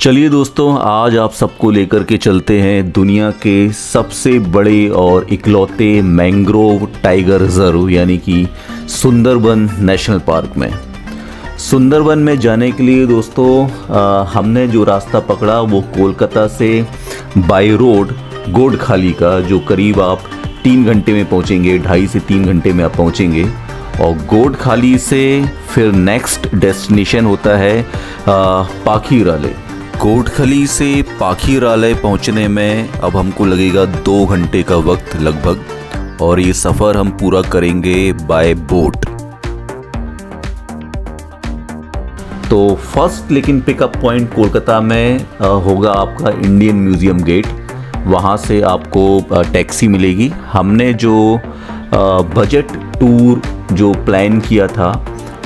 चलिए दोस्तों, आज आप सबको लेकर के चलते हैं दुनिया के सबसे बड़े और इकलौते मैंग्रोव टाइगर रिजर्व यानी कि सुंदरबन नेशनल पार्क में। सुंदरबन में जाने के लिए दोस्तों हमने जो रास्ता पकड़ा वो कोलकाता से बाय रोड गोडखाली का, जो करीब आप 3 घंटे में पहुंचेंगे, 2.5 से 3 घंटे में आप पहुंचेंगे। और गोडखाली से फिर नेक्स्ट डेस्टिनेशन होता है पाखीराले। कोटखली से पाखीराले पहुंचने में अब हमको लगेगा 2 घंटे का वक्त लगभग, और ये सफ़र हम पूरा करेंगे बाय बोट। तो फर्स्ट लेकिन पिकअप पॉइंट कोलकाता में होगा आपका इंडियन म्यूज़ियम गेट। वहाँ से आपको टैक्सी मिलेगी। हमने जो बजट टूर जो प्लान किया था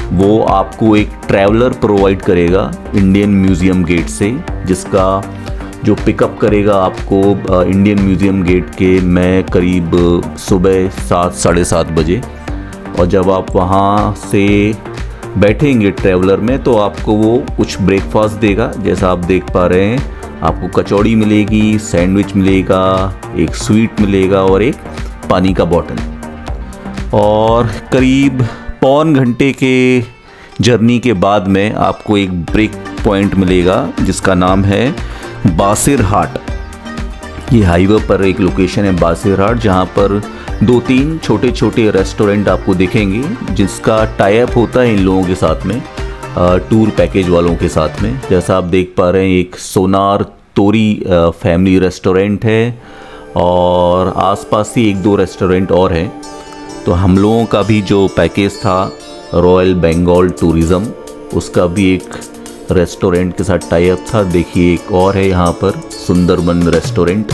वो आपको एक ट्रैवलर प्रोवाइड करेगा इंडियन म्यूज़ियम गेट से, जिसका जो पिकअप करेगा आपको इंडियन म्यूज़ियम गेट के में करीब सुबह 7 साढ़े 7 बजे। और जब आप वहाँ से बैठेंगे ट्रैवलर में तो आपको वो कुछ ब्रेकफास्ट देगा। जैसा आप देख पा रहे हैं, आपको कचौड़ी मिलेगी, सैंडविच मिलेगा, एक स्वीट मिलेगा और एक पानी का बॉटल। और करीब पौन घंटे के जर्नी के बाद में आपको एक ब्रेक पॉइंट मिलेगा जिसका नाम है बासिरहाट। ये हाईवे पर एक लोकेशन है बासिरहाट, जहाँ पर 2-3 छोटे छोटे रेस्टोरेंट आपको दिखेंगे, जिसका टाई अप होता है इन लोगों के साथ में, टूर पैकेज वालों के साथ में। जैसा आप देख पा रहे हैं, एक सोनार तोरी फैमिली रेस्टोरेंट है और आसपास ही 1-2 रेस्टोरेंट और हैं। तो हम लोगों का भी जो पैकेज था रॉयल बंगाल टूरिज़्म, उसका भी एक रेस्टोरेंट के साथ टाई अप था। देखिए एक और है यहाँ पर सुंदरबन रेस्टोरेंट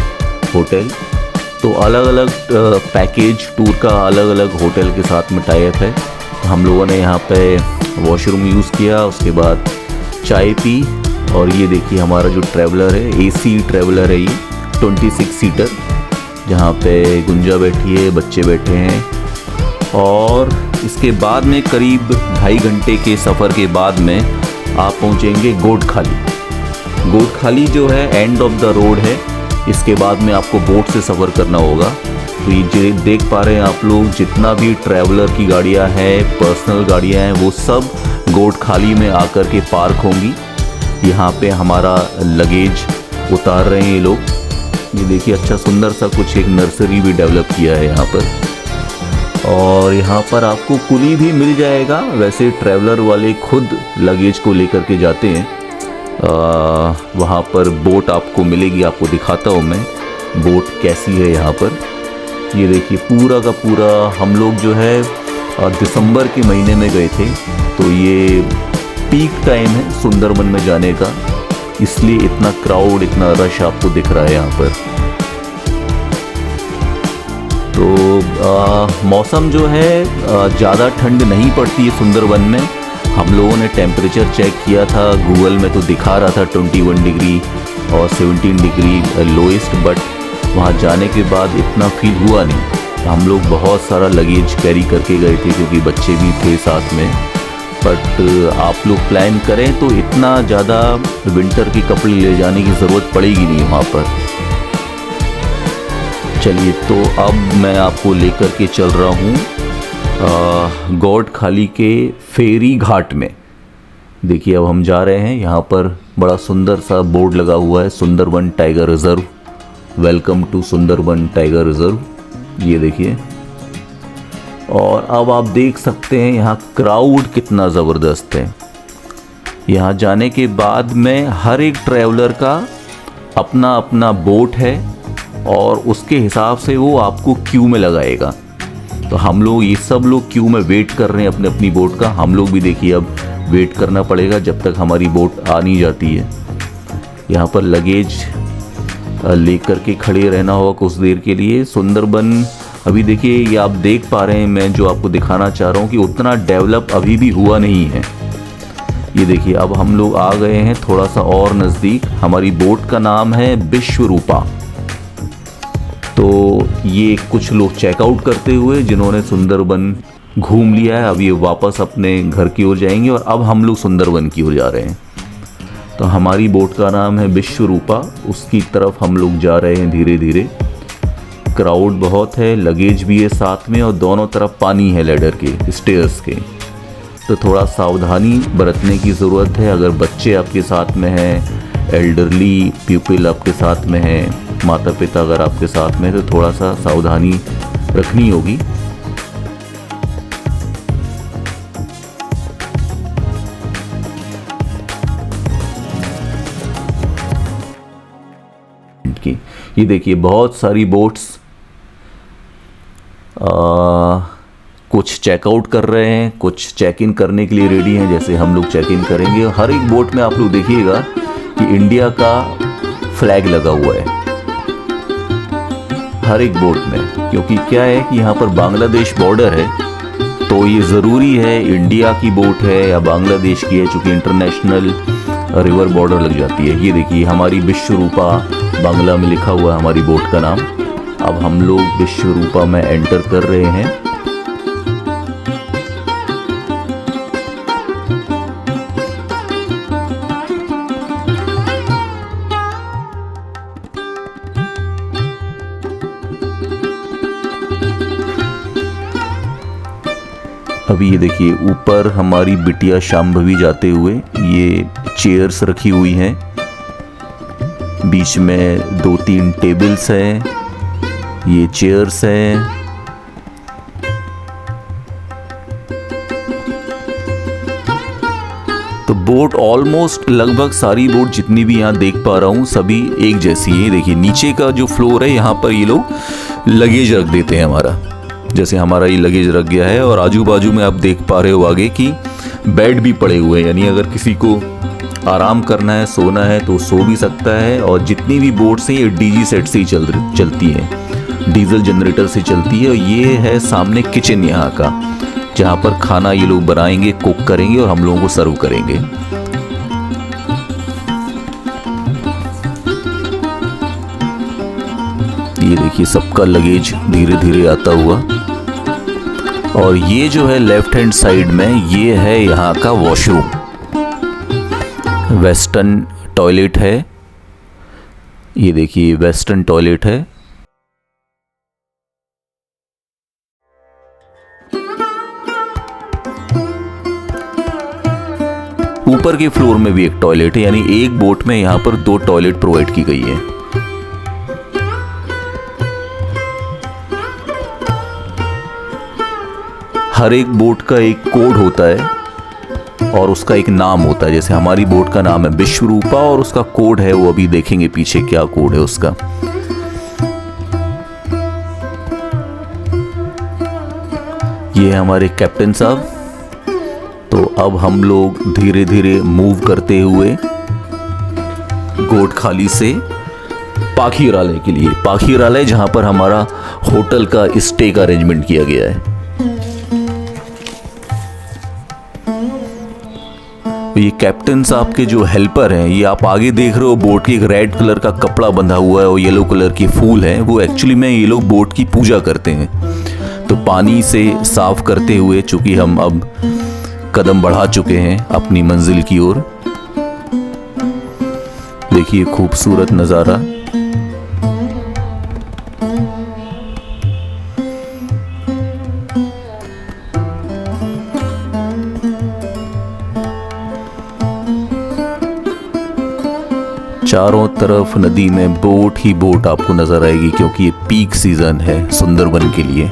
होटल। तो अलग अलग पैकेज टूर का अलग अलग होटल के साथ में टाई अप है। हम लोगों ने यहाँ पे वॉशरूम यूज़ किया, उसके बाद चाय पी। और ये देखिए हमारा जो ट्रैवलर है, AC ट्रैवलर है ये 26 सीटर, जहाँ पे गुंजा बैठी है, बच्चे बैठे हैं। और इसके बाद में करीब 2.5 घंटे के सफ़र के बाद में आप पहुंचेंगे गोडखाली। गोडखाली जो है एंड ऑफ द रोड है। इसके बाद में आपको बोट से सफ़र करना होगा। तो ये देख पा रहे हैं आप लोग, जितना भी ट्रैवलर की गाड़ियां हैं, पर्सनल गाड़ियां हैं, वो सब गोडखाली में आकर के पार्क होंगी। यहाँ पे हमारा लगेज उतार रहे हैं ये लोग। ये देखिए अच्छा सुंदर सा कुछ एक नर्सरी भी डेवलप किया है यहाँ पर। और यहाँ पर आपको कुली भी मिल जाएगा। वैसे ट्रैवलर वाले खुद लगेज को लेकर के जाते हैं। वहाँ पर बोट आपको मिलेगी, आपको दिखाता हूँ मैं बोट कैसी है यहाँ पर। ये देखिए पूरा का पूरा हम लोग जो है दिसंबर के महीने में गए थे, तो ये पीक टाइम है सुंदरबन में जाने का, इसलिए इतना क्राउड, इतना रश आपको दिख रहा है यहाँ पर। तो मौसम जो है ज़्यादा ठंड नहीं पड़ती है सुंदरबन में। हम लोगों ने टेम्परेचर चेक किया था, गूगल में तो दिखा रहा था 21 डिग्री और 17 डिग्री लोएस्ट, बट वहाँ जाने के बाद इतना फील हुआ नहीं। हम लोग बहुत सारा लगेज कैरी करके गए थे क्योंकि बच्चे भी थे साथ में। बट आप लोग प्लान करें तो इतना ज़्यादा विंटर के कपड़े ले जाने की ज़रूरत पड़ेगी नहीं वहाँ पर। चलिए तो अब मैं आपको लेकर के चल रहा हूँ गोडखाली के फेरी घाट में। देखिए अब हम जा रहे हैं। यहाँ पर बड़ा सुंदर सा बोर्ड लगा हुआ है, Sundarban tiger reserve, welcome to Sundarban tiger reserve. ये देखिए, और अब आप देख सकते हैं यहाँ क्राउड कितना ज़बरदस्त है। यहाँ जाने के बाद में हर एक ट्रैवलर का अपना अपना बोट है और उसके हिसाब से वो आपको क्यू में लगाएगा। तो हम लोग ये सब लोग क्यू में वेट कर रहे हैं अपने अपनी बोट का। हम लोग भी देखिए अब वेट करना पड़ेगा जब तक हमारी बोट आ नहीं जाती है। यहाँ पर लगेज लेकर के खड़े रहना होगा कुछ देर के लिए। सुंदरबन अभी देखिए, ये आप देख पा रहे हैं, मैं जो आपको दिखाना चाह रहा हूँ कि उतना डेवलप अभी भी हुआ नहीं है। ये देखिए अब हम लोग आ गए हैं थोड़ा सा और नज़दीक। हमारी बोट का नाम है विश्वरूपा। तो ये कुछ लोग चेकआउट करते हुए जिन्होंने सुंदरबन घूम लिया है, अब ये वापस अपने घर की ओर जाएंगे और अब हम लोग सुंदरबन की ओर जा रहे हैं। तो हमारी बोट का नाम है विश्वरूपा, उसकी तरफ हम लोग जा रहे हैं धीरे धीरे। क्राउड बहुत है, लगेज भी है साथ में, और दोनों तरफ पानी है लेडर के, स्टेयर्स के। तो थोड़ा सावधानी बरतने की ज़रूरत है। अगर बच्चे आपके साथ में हैं, एल्डरली पीपल आपके साथ में हैं, माता पिता अगर आपके साथ में, तो थोड़ा सा सावधानी रखनी होगी। ये देखिए बहुत सारी बोट्स कुछ चेकआउट कर रहे हैं, कुछ चेक इन करने के लिए रेडी हैं, जैसे हम लोग चेक इन करेंगे। हर एक बोट में आप लोग देखिएगा कि इंडिया का फ्लैग लगा हुआ है हर एक बोट में, क्योंकि क्या है कि यहाँ पर बांग्लादेश बॉर्डर है, तो ये ज़रूरी है इंडिया की बोट है या बांग्लादेश की है, चूँकि इंटरनेशनल रिवर बॉर्डर लग जाती है। ये देखिए हमारी विश्वरूपा बांग्ला में लिखा हुआ है हमारी बोट का नाम। अब हम लोग विश्वरूपा में एंटर कर रहे हैं। अभी ये देखिए ऊपर हमारी बिटिया शांभवी जाते हुए, ये चेयर्स रखी हुई हैं, बीच में 2-3 टेबल्स हैं, ये चेयर्स हैं। तो बोट ऑलमोस्ट लगभग सारी बोट जितनी भी यहाँ देख पा रहा हूँ सभी एक जैसी है। देखिए नीचे का जो फ्लोर है यहाँ पर ये लोग लगेज रख देते हैं हमारा, जैसे हमारा ये लगेज रख गया है, और आजू बाजू में आप देख पा रहे हो आगे कि बेड भी पड़े हुए हैं, यानी अगर किसी को आराम करना है, सोना है तो सो भी सकता है। और जितनी भी बोट्स हैं ये डीजी सेट से ही चलती हैं, डीजल जनरेटर से चलती है। और ये है सामने किचन यहाँ का, जहाँ पर खाना ये लोग बनाएंगे, कुक करेंगे और हम लोगों को सर्व करेंगे। ये देखिए सबका लगेज धीरे धीरे आता हुआ। और ये जो है लेफ्ट हैंड साइड में, ये है यहाँ का वॉशरूम, वेस्टर्न टॉयलेट है। ये देखिए वेस्टर्न टॉयलेट है। ऊपर के फ्लोर में भी एक टॉयलेट है, यानी एक बोट में यहाँ पर 2 टॉयलेट प्रोवाइड की गई है। हर एक बोट का एक कोड होता है और उसका एक नाम होता है, जैसे हमारी बोट का नाम है विश्वरूपा और उसका कोड है, वो अभी देखेंगे पीछे क्या कोड है उसका। ये है हमारे कैप्टन साहब। तो अब हम लोग धीरे धीरे मूव करते हुए गोटखाली से पाखीरालय के लिए, पाखीरालय जहां पर हमारा होटल का स्टे का अरेंजमेंट किया गया है। ये कैप्टन साहब के जो हेल्पर हैं, ये आप आगे देख रहे हो बोट की एक रेड कलर का कपड़ा बंधा हुआ है और येलो कलर के फूल हैं, वो एक्चुअली में ये लोग बोट की पूजा करते हैं। तो पानी से साफ करते हुए, चूंकि हम अब कदम बढ़ा चुके हैं अपनी मंजिल की ओर, देखिए खूबसूरत नज़ारा। चारों तरफ नदी में बोट ही बोट आपको नजर आएगी, क्योंकि ये पीक सीजन है सुंदरबन के लिए।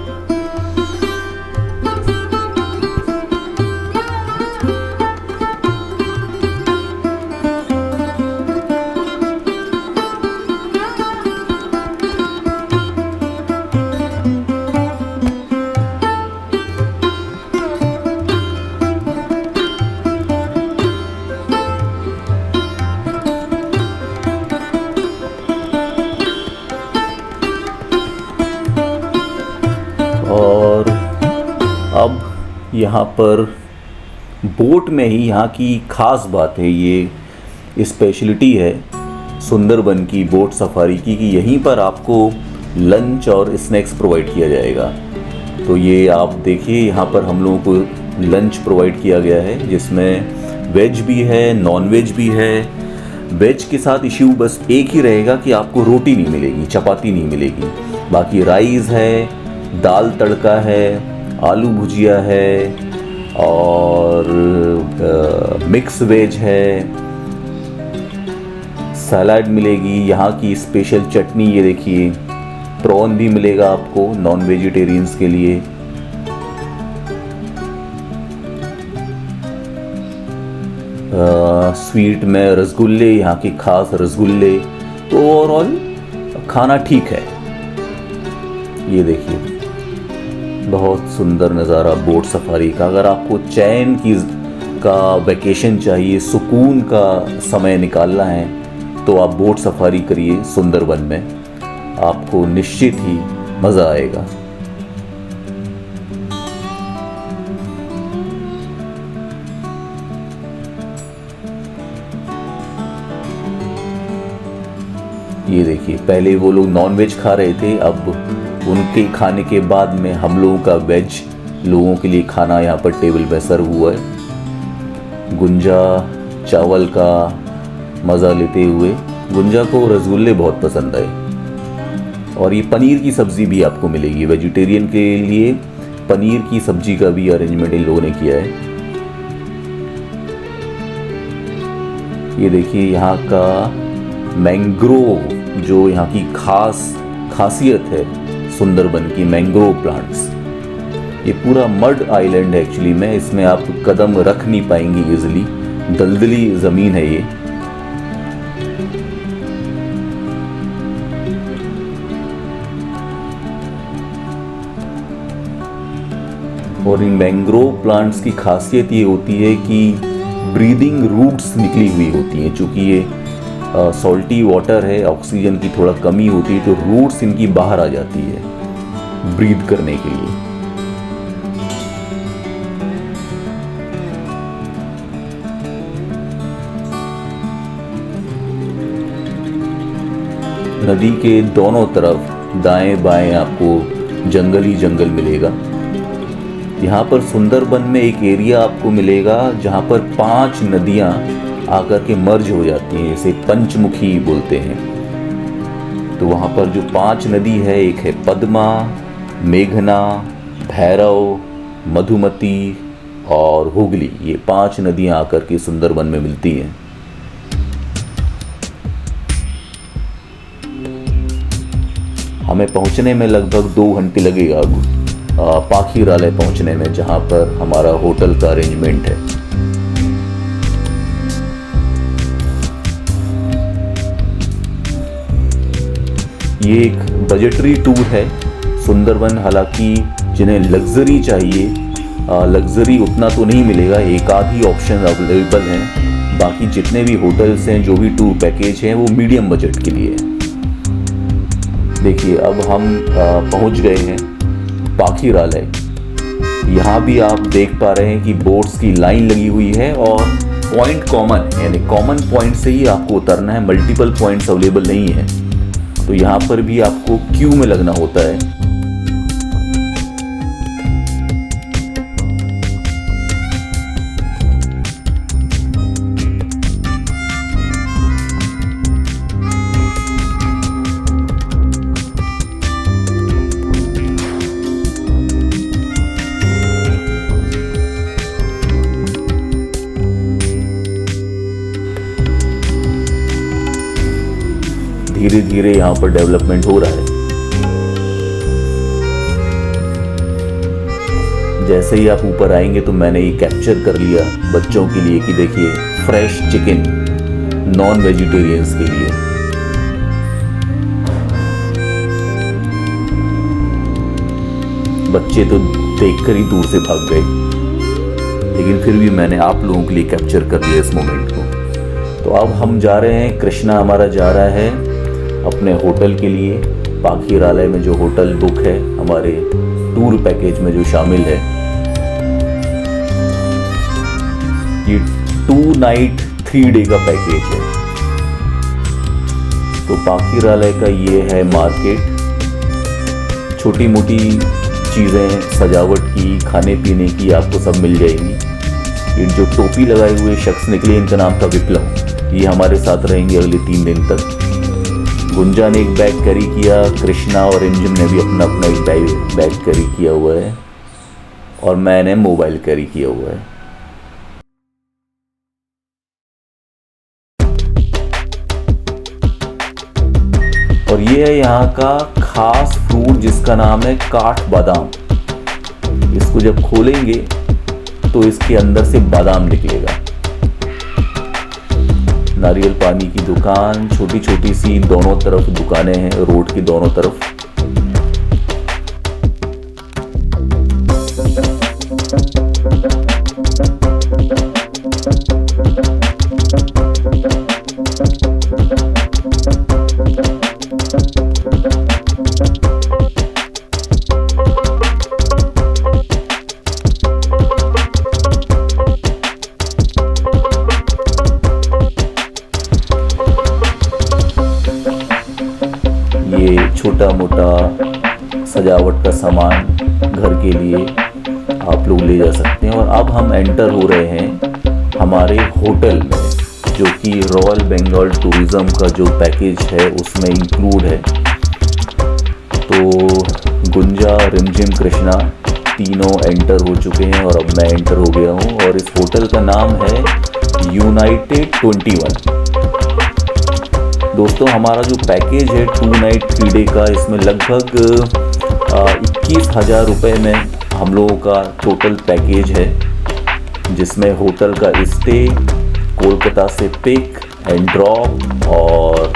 और अब यहाँ पर बोट में ही यहाँ की ख़ास बात है, ये स्पेशलिटी है सुंदरबन की बोट सफारी की, कि यहीं पर आपको लंच और स्नैक्स प्रोवाइड किया जाएगा। तो ये आप देखिए यहाँ पर हम लोगों को लंच प्रोवाइड किया गया है, जिसमें वेज भी है, नॉन वेज भी है, वेज के साथ इश्यू बस एक ही रहेगा कि आपको रोटी नहीं मिलेगी, चपाती नहीं मिलेगी। बाकी राइस है, दाल तड़का है, आलू भुजिया है और मिक्स वेज है, सलाद मिलेगी, यहाँ की स्पेशल चटनी ये देखिए, प्रॉन भी मिलेगा आपको नॉन वेजिटेरियंस के लिए। स्वीट में रसगुल्ले, यहाँ के खास रसगुल्ले। तो ओवरऑल खाना ठीक है। ये देखिए बहुत सुंदर नज़ारा बोट सफारी का। अगर आपको चैन का वैकेशन चाहिए, सुकून का समय निकालना है, तो आप बोट सफारी करिए सुंदरबन में, आपको निश्चित ही मज़ा आएगा। ये देखिए पहले वो लोग नॉन वेज खा रहे थे, अब उनके खाने के बाद में हम लोगों का वेज लोगों के लिए खाना यहाँ पर टेबल पे सर्व हुआ है। गुंजा चावल का मज़ा लेते हुए, गुंजा को रसगुल्ले बहुत पसंद आए। और ये पनीर की सब्ज़ी भी आपको मिलेगी, वेजिटेरियन के लिए पनीर की सब्ज़ी का भी अरेंजमेंट इन लोगों ने किया है। ये देखिए यहाँ का मैंग्रोव, जो यहाँ की खासियत है सुंदरबन की, मैंग्रोव प्लांट्स। ये पूरा मड आइलैंड है एक्चुअली में, इसमें आप कदम रख नहीं पाएंगे इजिली, दलदली ज़मीन है ये। और इन मैंग्रोव प्लांट्स की खासियत ये होती है कि ब्रीदिंग रूट्स निकली हुई होती हैं। चूँकि ये सॉल्टी वाटर है, ऑक्सीजन की थोड़ा कमी होती है, तो रूट्स इनकी बाहर आ जाती है ब्रीद करने के लिए। नदी के दोनों तरफ दाएं बाएं आपको जंगल ही जंगल मिलेगा। यहाँ पर सुंदरबन में एक एरिया आपको मिलेगा जहाँ पर 5 नदियाँ आकर के मर्ज हो जाती हैं, इसे पंचमुखी बोलते हैं। तो वहाँ पर जो 5 नदी है, एक है पद्मा, मेघना, भैरव, मधुमती और हुगली। ये 5 नदियाँ आकर के सुंदरबन में मिलती हैं। हमें पहुँचने में लगभग 2 घंटे लगेगा पाखीरालय पहुँचने में, जहाँ पर हमारा होटल का अरेंजमेंट है। ये एक बजटरी टूर है सुंदरबन। हालांकि जिन्हें लग्जरी चाहिए, लग्जरी उतना तो नहीं मिलेगा, एक आध ही ऑप्शन अवेलेबल हैं। बाकी जितने भी होटल्स हैं, जो भी टूर पैकेज हैं, वो मीडियम बजट के लिए है। देखिए अब हम पहुंच गए हैं पाखीरालय। यहाँ भी आप देख पा रहे हैं कि बोट्स की लाइन लगी हुई है और पॉइंट कॉमन, यानी कॉमन पॉइंट से ही आपको उतरना है, मल्टीपल पॉइंट्स अवेलेबल नहीं है। तो यहाँ पर भी आपको क्यू में लगना होता है। धीरे धीरे यहाँ पर डेवलपमेंट हो रहा है। जैसे ही आप ऊपर आएंगे तो मैंने ये कैप्चर कर लिया बच्चों के लिए कि देखिए फ्रेश चिकन नॉन वेजिटेरियंस के लिए। बच्चे तो देखकर ही दूर से भाग गए, लेकिन फिर भी मैंने आप लोगों के लिए कैप्चर कर लिया इस मोमेंट को। तो अब हम जा रहे हैं, कृष्णा हमारा जा रहा है अपने होटल के लिए। पाखीरालय में जो होटल बुक है हमारे टूर पैकेज में जो शामिल है, ये 2 नाइट 3 डे का पैकेज है। तो पाखीरालय का ये है मार्केट। छोटी मोटी चीज़ें सजावट की, खाने पीने की आपको सब मिल जाएंगी। ये जो टोपी लगाए हुए शख्स निकले, इनका नाम था विप्लव। ये हमारे साथ रहेंगे अगले 3 दिन तक। गुंजा ने एक बैग कैरी किया, कृष्णा और रिमझिम ने भी अपना अपना एक बैग कैरी किया हुआ है, और मैंने मोबाइल कैरी किया हुआ है। और ये है यहाँ का खास फ्रूट जिसका नाम है काठ बादाम। इसको जब खोलेंगे तो इसके अंदर से बादाम निकलेगा। नारियल पानी की दुकान, छोटी छोटी सी दोनों तरफ दुकानें हैं, रोड की दोनों तरफ। ये छोटा मोटा सजावट का सामान घर के लिए आप लोग ले जा सकते हैं। और अब हम एंटर हो रहे हैं हमारे होटल में, जो कि रॉयल बंगाल टूरिज्म का जो पैकेज है उसमें इंक्लूड है। तो गुंजा, रिमझिम, कृष्णा तीनों एंटर हो चुके हैं और अब मैं एंटर हो गया हूँ। और इस होटल का नाम है यूनाइटेड 21। दोस्तों, हमारा जो पैकेज है 2 नाइट 3 डे का, इसमें लगभग 21,000 रुपये में हम लोगों का टोटल पैकेज है, जिसमें होटल का स्टे, कोलकाता से पिक एंड ड्रॉप और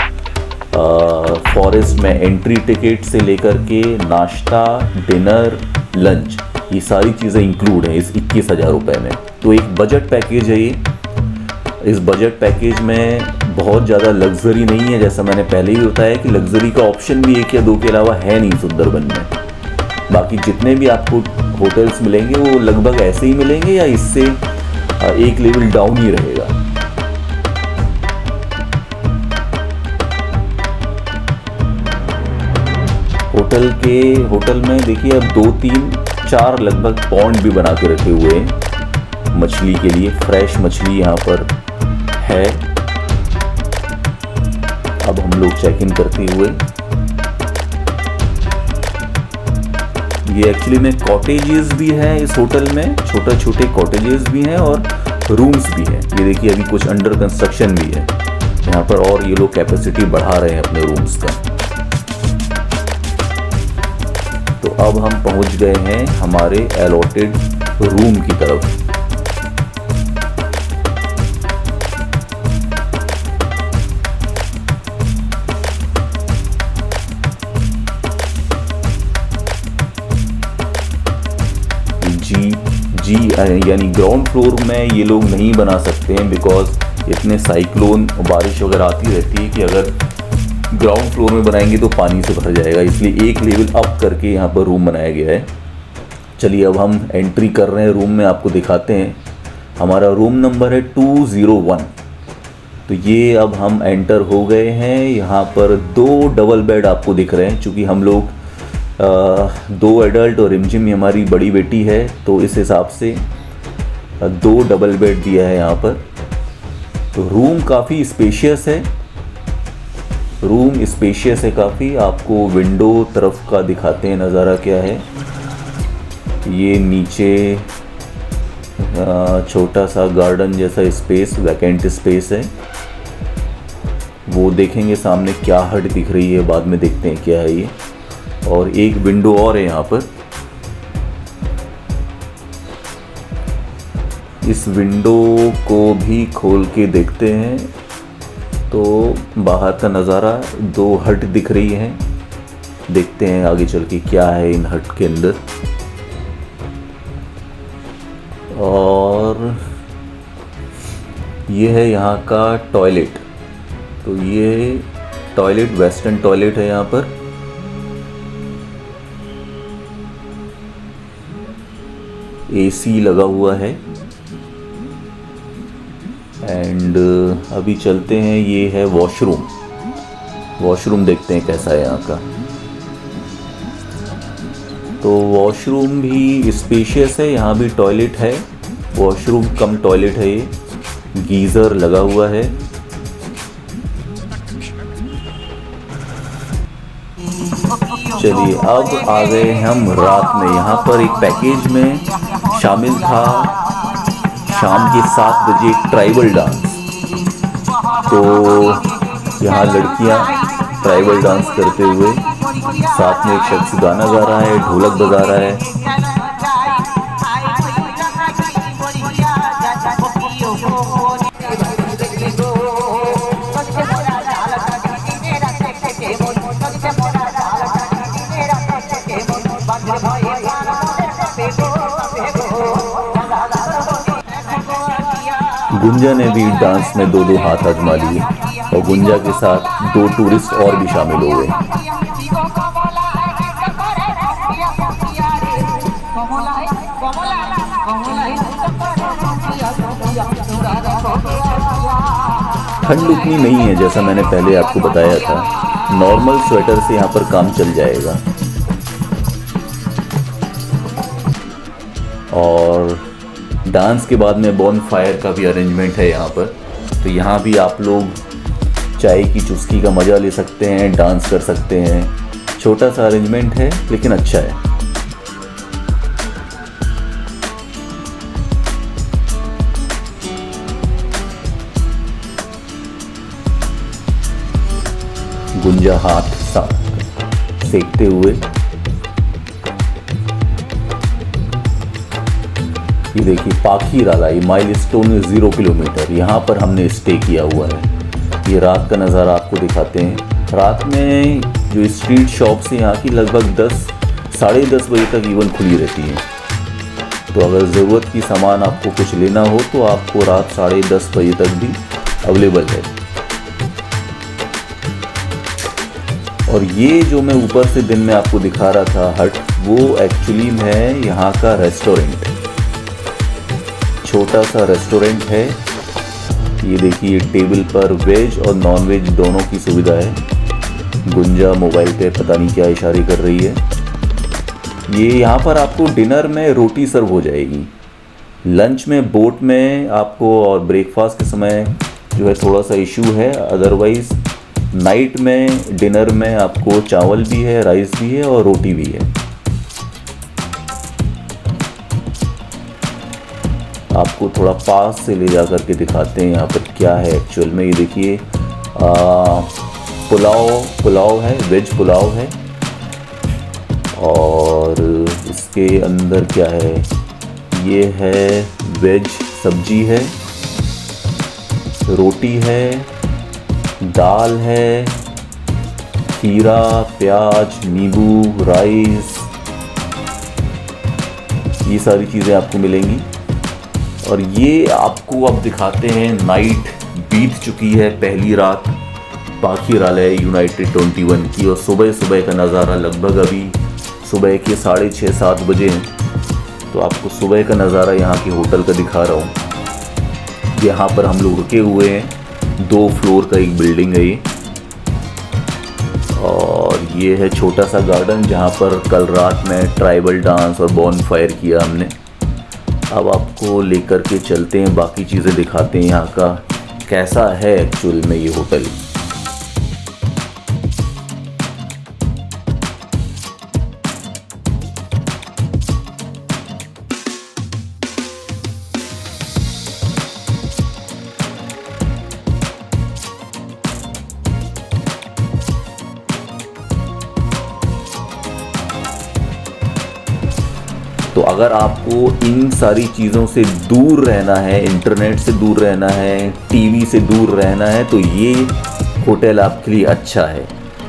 फॉरेस्ट में एंट्री टिकट से लेकर के नाश्ता, डिनर, लंच, ये सारी चीज़ें इंक्लूड हैं इस 21,000 रुपये में। तो एक बजट पैकेज है ये। इस बजट पैकेज में बहुत ज़्यादा लग्जरी नहीं है, जैसा मैंने पहले ही बताया कि लग्जरी का ऑप्शन भी 1 या 2 के अलावा है नहीं सुंदरबन में। बाकी जितने भी आपको होटल्स मिलेंगे वो लगभग ऐसे ही मिलेंगे या इससे एक लेवल डाउन ही रहेगा। होटल में देखिए अब 2, 3, 4 लगभग पॉन्ड भी बना के रखे हुए हैं मछली के लिए। फ्रेश मछली यहाँ पर है। अब हम लोग चेक इन करते हुए, ये एक्चुअली में कॉटेजेस भी हैं इस होटल में, छोटे छोटे कॉटेजेस भी हैं और रूम्स भी हैं। ये देखिए अभी कुछ अंडर कंस्ट्रक्शन भी है यहाँ पर, और ये लोग कैपेसिटी बढ़ा रहे हैं अपने रूम्स का। तो अब हम पहुंच गए हैं हमारे अलॉटेड रूम की तरफ। जी यानी ग्राउंड फ्लोर में ये लोग नहीं बना सकते हैं, बिकॉज इतने साइक्लोन बारिश वगैरह आती रहती है कि अगर ग्राउंड फ्लोर में बनाएंगे तो पानी से भर जाएगा, इसलिए एक लेवल अप करके यहाँ पर रूम बनाया गया है। चलिए अब हम एंट्री कर रहे हैं रूम में, आपको दिखाते हैं। हमारा रूम नंबर है 201। तो ये अब हम एंटर हो गए हैं। यहाँ पर 2 डबल बेड आपको दिख रहे हैं, चूँकि हम लोग 2 एडल्ट और रिमझिम हमारी बड़ी बेटी है, तो इस हिसाब से 2 डबल बेड दिया है यहाँ पर। तो रूम काफ़ी स्पेशियस है, काफ़ी। आपको विंडो तरफ का दिखाते हैं नज़ारा क्या है। ये नीचे छोटा सा गार्डन जैसा स्पेस, वैकेंट स्पेस है, वो देखेंगे। सामने क्या हट दिख रही है, बाद में देखते हैं क्या है ये। और एक विंडो और है यहाँ पर। इस विंडो को भी खोल के देखते हैं तो बाहर का नज़ारा, 2 हट दिख रही हैं। देखते हैं आगे चल के क्या है इन हट के अंदर। और ये है यहाँ का टॉयलेट। तो ये टॉयलेट वेस्टर्न टॉयलेट है यहाँ पर। एसी लगा हुआ है। एंड अभी चलते हैं, ये है वॉशरूम देखते हैं कैसा है यहाँ का। तो वॉशरूम भी स्पेशियस है, यहाँ भी टॉयलेट है, वॉशरूम कम टॉयलेट है। ये गीज़र लगा हुआ है चलिए अब आ गए हम रात में। यहाँ पर एक पैकेज में शामिल था शाम के 7 बजे ट्राइबल डांस। तो यहाँ लड़कियाँ ट्राइबल डांस करते हुए, साथ में एक शख्स गाना गा रहा है, ढोलक बजा रहा है। गुंजा ने भी डांस में दो दो हाथ आजमा लिए और गुंजा के साथ 2 टूरिस्ट और भी शामिल हो गए। ठंड उतनी नहीं है जैसा मैंने पहले आपको बताया था, नॉर्मल स्वेटर से यहाँ पर काम चल जाएगा। और डांस के बाद में बॉन फायर का भी अरेंजमेंट है यहाँ पर। तो यहाँ भी आप लोग चाय की चुस्की का मज़ा ले सकते हैं, डांस कर सकते हैं। छोटा सा अरेंजमेंट है लेकिन अच्छा है। गुंजा हाथ सेकते हुए, ये देखिए पाखी राला, ये माइलस्टोन 0 किलोमीटर, यहाँ पर हमने स्टे किया हुआ है। ये रात का नज़ारा आपको दिखाते हैं। रात में जो स्ट्रीट शॉप्स हैं यहाँ की लगभग 10 साढ़े 10 बजे तक इवन खुली रहती हैं। तो अगर ज़रूरत की सामान आपको कुछ लेना हो तो आपको रात 10:30 बजे तक भी अवेलेबल है। और ये जो मैं ऊपर से दिन में आपको दिखा रहा था हट, वो एक्चुअली है यहाँ का रेस्टोरेंट। छोटा सा रेस्टोरेंट है। ये देखिए टेबल पर वेज और नॉन वेज दोनों की सुविधा है। गुंजा मोबाइल पे पता नहीं क्या इशारे कर रही है। ये यहाँ पर आपको डिनर में रोटी सर्व हो जाएगी, लंच में बोट में आपको और ब्रेकफास्ट के समय जो है थोड़ा सा इशू है। अदरवाइज़ नाइट में डिनर में आपको चावल भी है, राइस भी है और रोटी भी है। आपको थोड़ा पास से ले जा करके दिखाते हैं यहाँ पर क्या है एक्चुअल में। ये देखिए पुलाव है, वेज पुलाव है। और इसके अंदर क्या है, ये है वेज सब्जी है, रोटी है, दाल है, खीरा, प्याज, नींबू, राइस, ये सारी चीज़ें आपको मिलेंगी। और ये आपको अब दिखाते हैं, नाइट बीत चुकी है, पहली रात पाखी राला यूनाइटेड 21 की। और सुबह का नज़ारा लगभग अभी सुबह के 6:30-7 बजे हैं। तो आपको सुबह का नज़ारा यहाँ के होटल का दिखा रहा हूँ। यहाँ पर हम लोग रुके हुए हैं, 2 फ्लोर का एक बिल्डिंग है ये। और ये है छोटा सा गार्डन जहाँ पर कल रात में ट्राइबल डांस और बॉन फायर किया हमने। अब आपको लेकर के चलते हैं, बाकी चीज़ें दिखाते हैं यहाँ का कैसा है एक्चुअल में ये होटल। तो अगर आपको इन सारी चीज़ों से दूर रहना है, इंटरनेट से दूर रहना है, टीवी से दूर रहना है, तो ये होटल आपके लिए अच्छा है।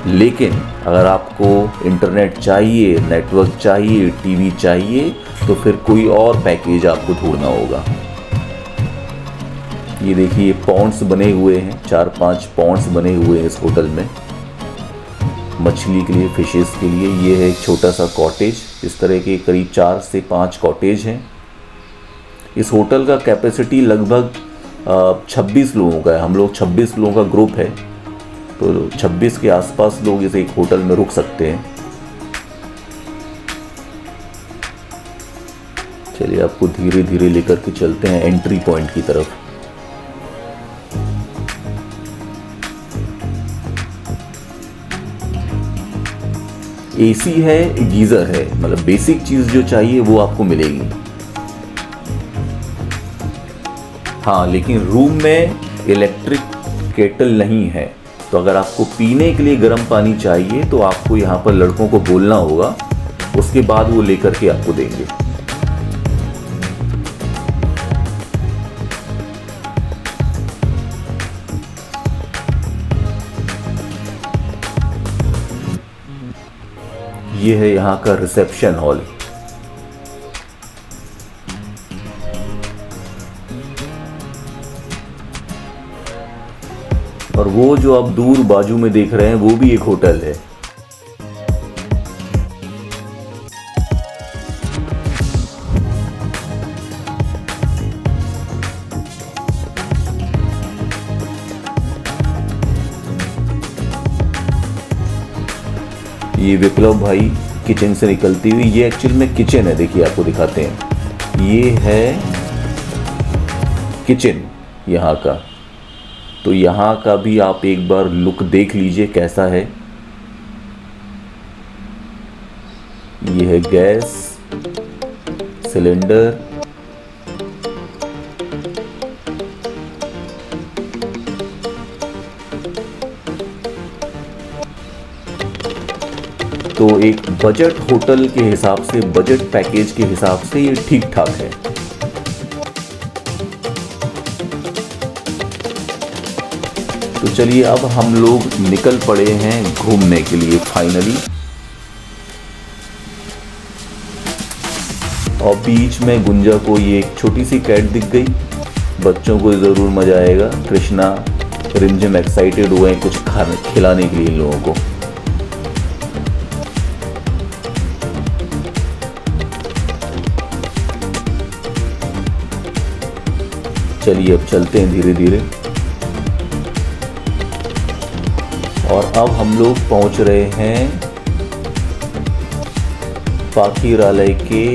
लेकिन अगर आपको इंटरनेट चाहिए, नेटवर्क चाहिए, टीवी चाहिए, तो फिर कोई और पैकेज आपको ढूंढना होगा। ये देखिए पॉन्ड्स बने हुए हैं, 4-5 पॉन्ड्स बने हुए हैं इस होटल में मछली के लिए, फिशेस के लिए। ये है एक छोटा सा कॉटेज। इस तरह के करीब 4 से 5 कॉटेज हैं। इस होटल का कैपेसिटी लगभग 26 लोगों का है। हम लोग 26 लोगों का ग्रुप है, तो 26 के आसपास लोग इस एक होटल में रुक सकते हैं। चलिए आपको धीरे धीरे लेकर के चलते हैं एंट्री पॉइंट की तरफ। एसी है, गीज़र है, मतलब बेसिक चीज़ जो चाहिए वो आपको मिलेगी। हाँ, लेकिन रूम में इलेक्ट्रिक केटल नहीं है, तो अगर आपको पीने के लिए गर्म पानी चाहिए तो आपको यहाँ पर लड़कों को बोलना होगा, उसके बाद वो लेकर के आपको देंगे। ये है यहाँ का रिसेप्शन हॉल। और वो जो आप दूर बाजू में देख रहे हैं वो भी एक होटल है। ये विप्लव भाई किचन से निकलती हुई, ये एक्चुअल में किचन है, देखिए आपको दिखाते हैं। ये है किचन यहाँ का, तो यहाँ का भी आप एक बार लुक देख लीजिए कैसा है। ये है गैस सिलेंडर, तो एक बजट होटल के हिसाब से, बजट पैकेज के हिसाब से ये ठीक ठाक है। तो चलिए अब हम लोग निकल पड़े हैं घूमने के लिए फाइनली। और बीच में गुंजा को ये एक छोटी सी कैट दिख गई, बच्चों को ज़रूर मज़ा आएगा। कृष्णा रिमझिम एक्साइटेड हुए हैं कुछ खाने खिलाने के लिए इन लोगों को। चलिए अब चलते हैं धीरे धीरे। और अब हम लोग पहुंच रहे हैं पाखीरालय के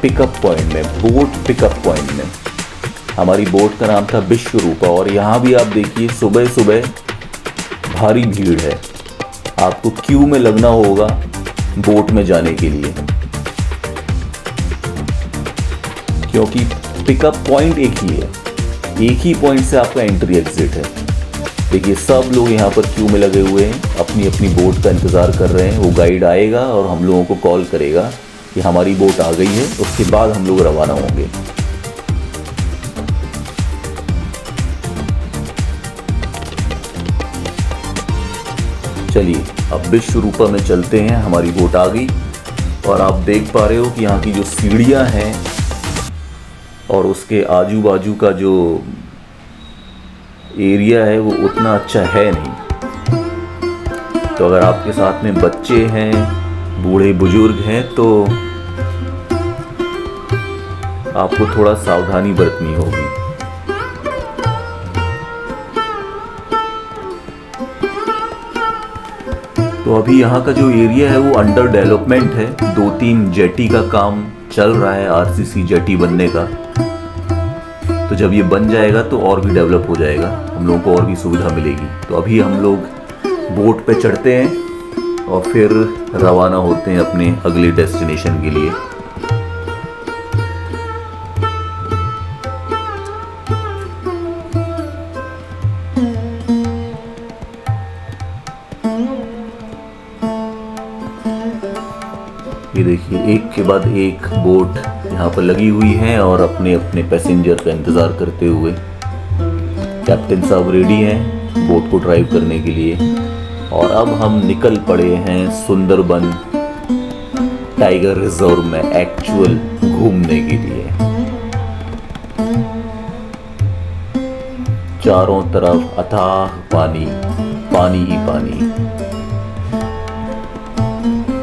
पिकअप पॉइंट में, बोट पिकअप पॉइंट में। हमारी बोट का नाम था विश्वरूपा। और यहाँ भी आप देखिए सुबह सुबह भारी भीड़ है, आपको क्यू में लगना होगा बोट में जाने के लिए, क्योंकि पिकअप पॉइंट एक ही है, एक ही पॉइंट से आपका एंट्री एग्जिट है। देखिए सब लोग यहाँ पर क्यू में लगे हुए हैं, अपनी अपनी बोट का इंतज़ार कर रहे हैं। वो गाइड आएगा और हम लोगों को कॉल करेगा कि हमारी बोट आ गई है, उसके बाद हम लोग रवाना होंगे। चलिए अब विश्वरूपा में चलते हैं, हमारी बोट आ गई। और आप देख पा रहे हो कि यहाँ की जो सीढ़ियाँ हैं और उसके आजू बाजू का जो एरिया है वो उतना अच्छा है नहीं। तो अगर आपके साथ में बच्चे हैं, बूढ़े बुजुर्ग हैं, तो आपको थोड़ा सावधानी बरतनी होगी। तो अभी यहाँ का जो एरिया है वो अंडर डेवलपमेंट है। 2-3 जेटी का काम चल रहा है, आरसीसी जेटी बनने का। तो जब ये बन जाएगा तो और भी डेवलप हो जाएगा, हम लोगों को और भी सुविधा मिलेगी। तो अभी हम लोग बोट पे चढ़ते हैं और फिर रवाना होते हैं अपने अगले डेस्टिनेशन के लिए। ये देखिए एक के बाद एक बोट यहाँ पर लगी हुई हैं और अपने अपने पैसेंजर का इंतज़ार करते हुए। कैप्टन साहब रेडी हैं बोट को ड्राइव करने के लिए। और अब हम निकल पड़े हैं सुंदरबन टाइगर रिजर्व में एक्चुअल घूमने के लिए। चारों तरफ अथाह पानी, पानी ही पानी।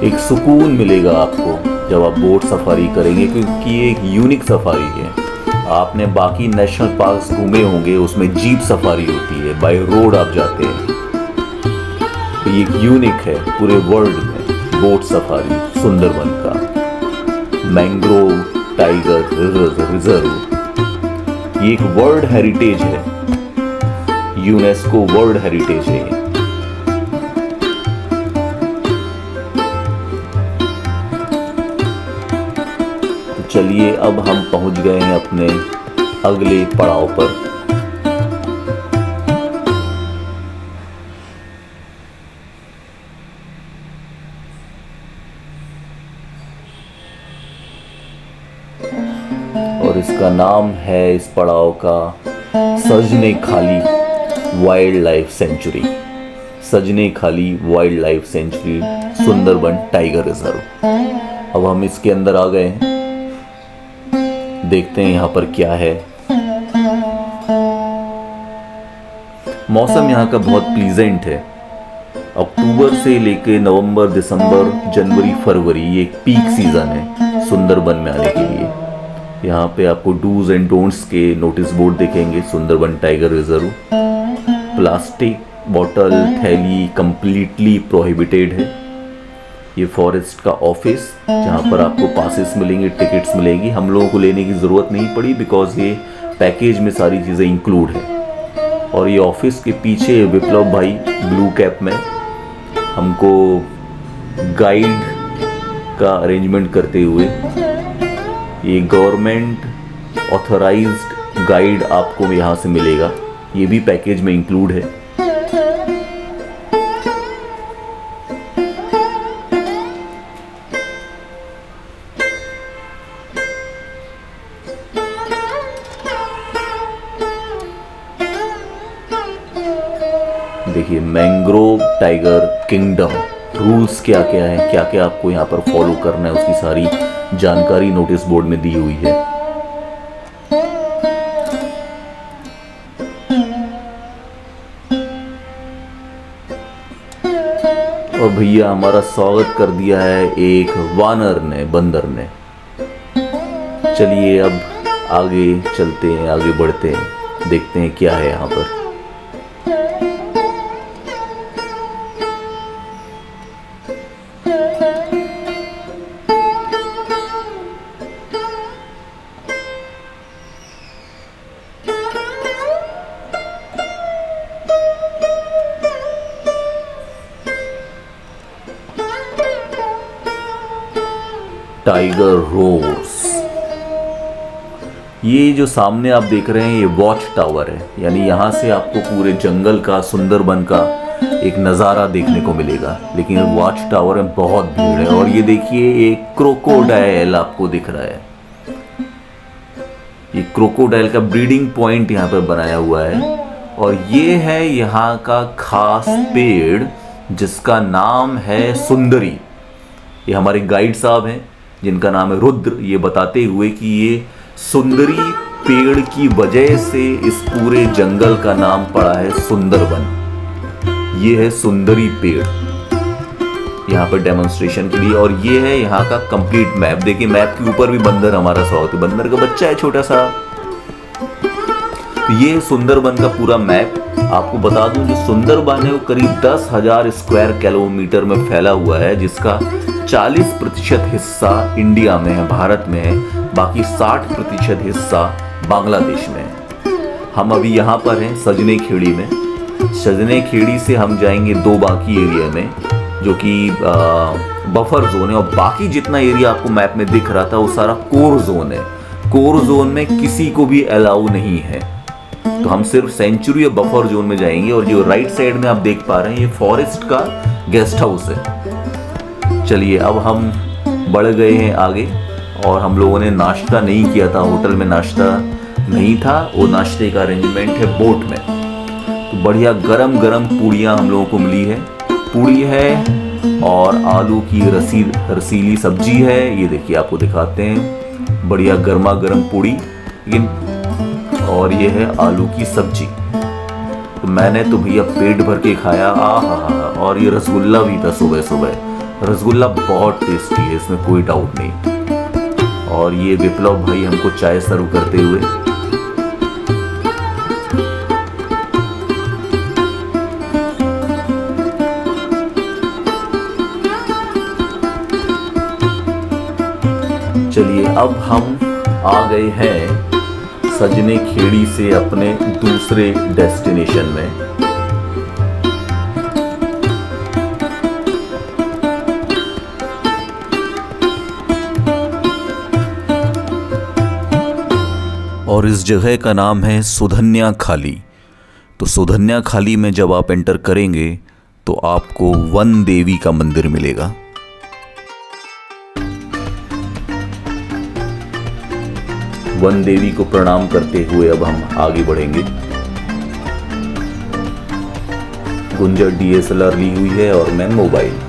एक सुकून मिलेगा आपको जब आप बोट सफारी करेंगे, क्योंकि ये एक यूनिक सफारी है। आपने बाकी नेशनल पार्क्स घूमे होंगे, उसमें जीप सफारी होती है, बाय रोड आप जाते हैं। तो ये एक यूनिक है पूरे वर्ल्ड में बोट सफारी सुंदरबन का। मैंग्रोव टाइगर रिजर्व ये एक वर्ल्ड हेरिटेज है, यूनेस्को वर्ल्ड हेरिटेज है। चलिए अब हम पहुंच गए हैं अपने अगले पड़ाव पर। और इसका नाम है इस पड़ाव का सजने खाली वाइल्ड लाइफ सेंचुरी। सजने खाली wild life sanctuary, Sundarban tiger reserve. अब हम इसके अंदर आ गए हैं, देखते हैं यहाँ पर क्या है। मौसम यहाँ का बहुत प्लीजेंट है। अक्टूबर से लेके नवंबर, दिसंबर, जनवरी, फरवरी ये एक पीक सीजन है सुंदरबन में आने के लिए। यहाँ पे आपको डूज एंड डोंट्स के नोटिस बोर्ड दिखेंगे। Sundarban tiger reserve, plastic bottle थैली कंप्लीटली प्रोहिबिटेड है। ये फॉरेस्ट का ऑफिस जहाँ पर आपको पासेस मिलेंगे, टिकट्स मिलेगी। हम लोगों को लेने की ज़रूरत नहीं पड़ी बिकॉज ये पैकेज में सारी चीज़ें इंक्लूड है। और ये ऑफिस के पीछे विप्लव भाई ब्लू कैप में हमको गाइड का अरेंजमेंट करते हुए, ये गवर्नमेंट ऑथराइज्ड गाइड आपको यहाँ से मिलेगा, ये भी पैकेज में इंक्लूड है। देखिए मैंग्रोव टाइगर किंगडम, रूल्स क्या क्या है, क्या क्या आपको यहाँ पर फॉलो करना है, उसकी सारी जानकारी नोटिस बोर्ड में दी हुई है। और भैया हमारा स्वागत कर दिया है एक वानर ने, बंदर ने। चलिए अब आगे चलते हैं, आगे बढ़ते हैं, देखते हैं क्या है यहाँ पर। टाइगर रोर्स, ये जो सामने आप देख रहे हैं ये वॉच टावर है, यानी यहाँ से आपको पूरे जंगल का, सुंदरबन का एक नज़ारा देखने को मिलेगा। लेकिन वॉच टावर में बहुत भीड़ है। और ये देखिए एक क्रोकोडाइल आपको दिख रहा है, ये क्रोकोडाइल का ब्रीडिंग पॉइंट यहाँ पर बनाया हुआ है। और ये है यहाँ का खास पेड़ जिसका नाम है सुंदरी। ये हमारे गाइड साहब हैं जिनका नाम है रुद्र, ये बताते हुए कि ये सुंदरी पेड़ की वजह से इस पूरे जंगल का नाम पड़ा है सुंदरबन। ये है सुंदरी पेड़ यहाँ पर डेमोन्स्ट्रेशन के लिए। और ये है यहाँ का कंप्लीट मैप। देखिए मैप के ऊपर भी बंदर हमारा स्वागत है, बंदर का बच्चा है छोटा सा। तो ये सुंदरबन का पूरा मैप। आपको बता दूं जो सुंदरबन है वो करीब 10,000 स्क्वायर किलोमीटर में फैला हुआ है, जिसका 40% हिस्सा इंडिया में है, भारत में है, बाकी 60% हिस्सा बांग्लादेश में है। हम अभी यहाँ पर हैं सजने खेड़ी में। सजने खेड़ी से हम जाएंगे दो बाकी एरिया में जो कि बफर जोन है, और बाकी जितना एरिया आपको मैप में दिख रहा था वो सारा कोर जोन है। कोर जोन में किसी को भी अलाउ नहीं है, तो हम सिर्फ सेंचुरी और बफर जोन में जाएंगे। और जो राइट साइड में आप देख पा रहे हैं ये फॉरेस्ट का गेस्ट हाउस है। चलिए अब हम बढ़ गए हैं आगे, और हम लोगों ने नाश्ता नहीं किया था, होटल में नाश्ता नहीं था, वो नाश्ते का अरेंजमेंट है बोट में। तो बढ़िया गरम गरम पूड़ियाँ हम लोगों को मिली है। पूड़ी है और आलू की रसीली सब्जी है। ये देखिए आपको दिखाते हैं, बढ़िया गर्मा गर्म पूड़ी, लेकिन और ये है आलू की सब्जी। तो मैंने तो भैया पेट भर के खाया। और ये रसगुल्ला भी था सुबह सुबह। रसगुल्ला बहुत टेस्टी है, इसमें कोई डाउट नहीं। और ये विप्लव भाई हमको चाय सर्व करते हुए। चलिए अब हम आ गए हैं सजने खेड़ी से अपने दूसरे डेस्टिनेशन में। और इस जगह का नाम है सुधन्या खाली। तो सुधन्या खाली में जब आप एंटर करेंगे तो आपको वन देवी का मंदिर मिलेगा। वन देवी को प्रणाम करते हुए अब हम आगे बढ़ेंगे। गुंजा DSLR ली हुई है और मैं मोबाइल।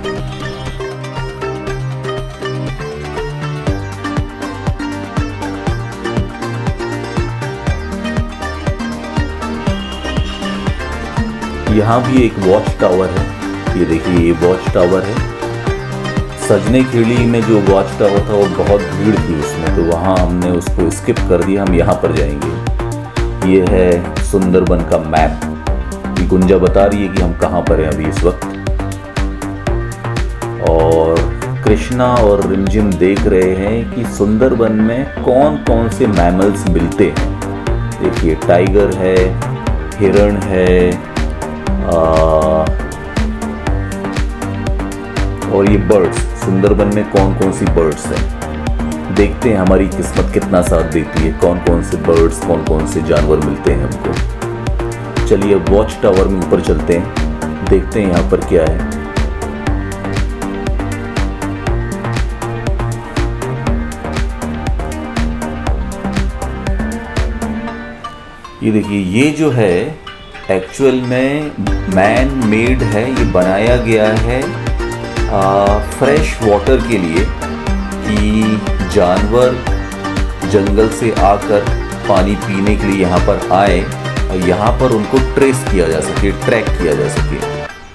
यहाँ भी एक वॉच टावर है। ये देखिए, ये वॉच टावर है। सजने खेड़ी में जो वॉच टावर था वो बहुत भीड़ थी उसमें, तो वहाँ हमने उसको स्किप कर दिया। हम यहाँ पर जाएंगे। ये है सुंदरबन का मैप। ये गुंजा बता रही है कि हम कहाँ पर हैं अभी इस वक्त। और कृष्णा और रिमझिम देख रहे हैं कि सुंदरबन में कौन कौन से मैमल्स मिलते हैं। देखिए, टाइगर है, हिरण है, और ये बर्ड्स। सुंदरबन में कौन कौन सी बर्ड्स हैं, देखते हैं हमारी किस्मत कितना साथ देती है। कौन कौन से बर्ड्स, कौन कौन से जानवर मिलते हैं हमको। चलिए अब वॉच टावर में ऊपर चलते हैं, देखते हैं यहाँ पर क्या है। ये देखिए, ये जो है एक्चुअल में मैन मेड है। ये बनाया गया है फ्रेश वाटर के लिए, कि जानवर जंगल से आकर पानी पीने के लिए यहाँ पर आए और यहाँ पर उनको ट्रेस किया जा सके, ट्रैक किया जा सके।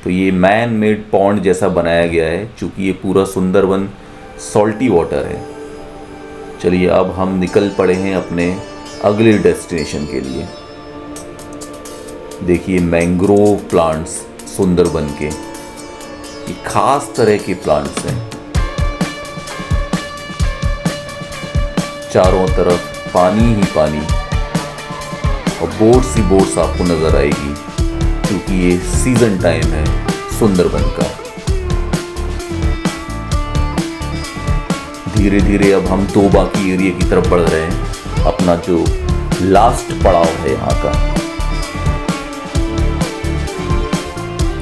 तो ये मैन मेड पॉन्ड जैसा बनाया गया है, चूँकि ये पूरा सुंदरबन सॉल्टी वाटर है। चलिए अब हम निकल पड़े हैं अपने अगले डेस्टिनेशन के लिए। देखिए, मैंग्रोव प्लांट्स सुंदरबन के, ये खास तरह के प्लांट्स हैं। चारों तरफ पानी ही पानी और बोट्स ही बोट्स आपको नजर आएगी, क्योंकि ये सीजन टाइम है सुंदरबन का। धीरे धीरे अब हम दो बाकी एरिया की तरफ बढ़ रहे हैं, अपना जो लास्ट पड़ाव है यहाँ का।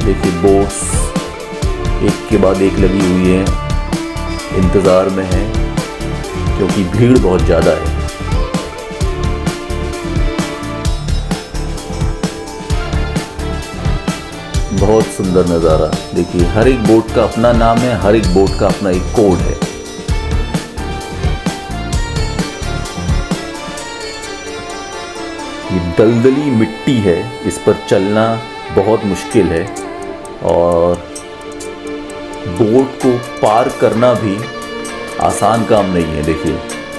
देखिए, बोट्स एक के बाद एक लगी हुई है, इंतज़ार में है, क्योंकि भीड़ बहुत ज़्यादा है। बहुत सुंदर नज़ारा। देखिए, हर एक बोट का अपना नाम है, हर एक बोट का अपना एक कोड है। ये दलदली मिट्टी है, इस पर चलना बहुत मुश्किल है और बोट को पार करना भी आसान काम नहीं है। देखिए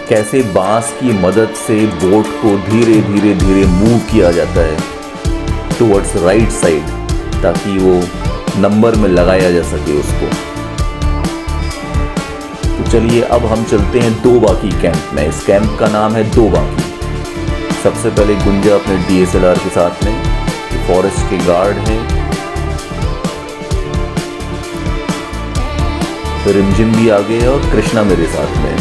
कैसे बांस की मदद से बोट को धीरे धीरे धीरे मूव किया जाता है टुवर्ड्स राइट साइड, ताकि वो नंबर में लगाया जा सके उसको। तो चलिए अब हम चलते हैं दो बाकी कैंप में। इस कैंप का नाम है दो बाकी। सबसे पहले गुंजा अपने DSLR के साथ में, फॉरेस्ट के गार्ड हैं, तो रिमझिम भी आ गए और कृष्णा मेरे साथ में।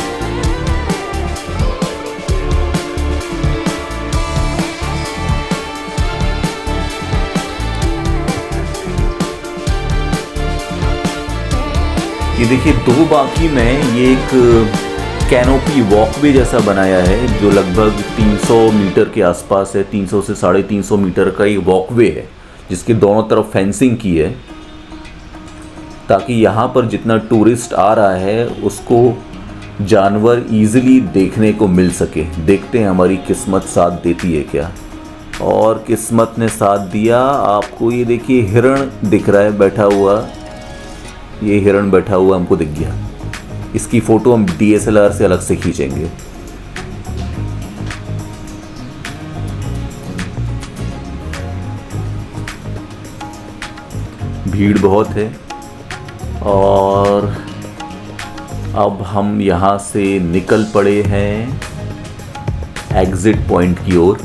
ये देखिए, दो बाकी में ये एक कैनोपी वॉकवे जैसा बनाया है, जो लगभग 300 मीटर के आसपास है। 300 से 350 मीटर का ये वॉकवे है, जिसके दोनों तरफ फेंसिंग की है, ताकि यहाँ पर जितना टूरिस्ट आ रहा है उसको जानवर इजीली देखने को मिल सके। देखते हैं हमारी किस्मत साथ देती है क्या। और किस्मत ने साथ दिया। आपको ये देखिए हिरण दिख रहा है बैठा हुआ, ये हिरण बैठा हुआ हमको दिख गया। इसकी फ़ोटो हम DSLR से अलग से खींचेंगे। भीड़ बहुत है और अब हम यहाँ से निकल पड़े हैं एग्जिट पॉइंट की ओर।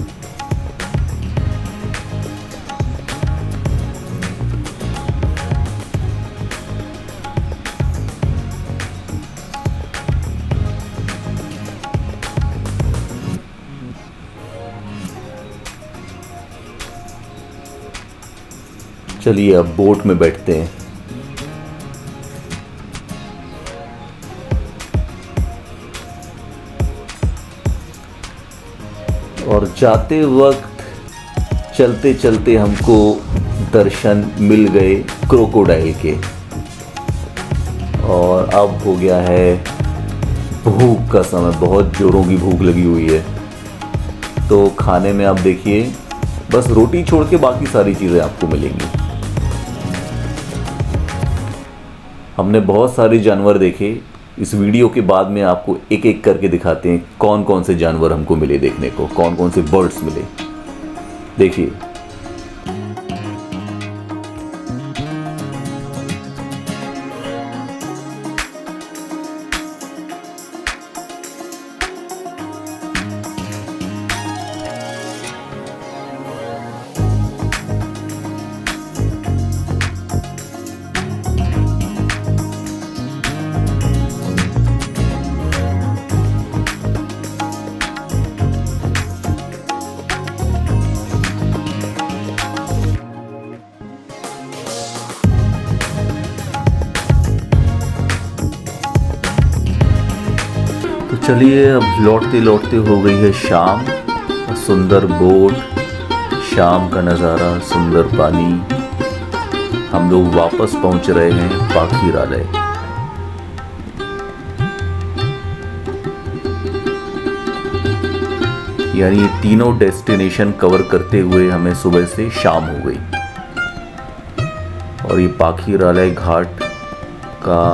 चलिए अब बोट में बैठते हैं। और जाते वक्त चलते चलते हमको दर्शन मिल गए क्रोकोडाइल के। और अब हो गया है भूख का समय, बहुत जोरों की भूख लगी हुई है। तो खाने में आप देखिए बस रोटी छोड़ के बाकी सारी चीज़ें आपको मिलेंगी। हमने बहुत सारे जानवर देखे। इस वीडियो के बाद में आपको एक एक करके दिखाते हैं कौन कौन से जानवर हमको मिले देखने को, कौन कौन से बर्ड्स मिले। देखिए चलिए अब लौटते लौटते हो गई है शाम। सुंदर बोट, शाम का नज़ारा, सुंदर पानी। हम लोग वापस पहुंच रहे हैं पाखीरालय। यानी ये तीनों डेस्टिनेशन कवर करते हुए हमें सुबह से शाम हो गई। और ये पाखीरालय घाट का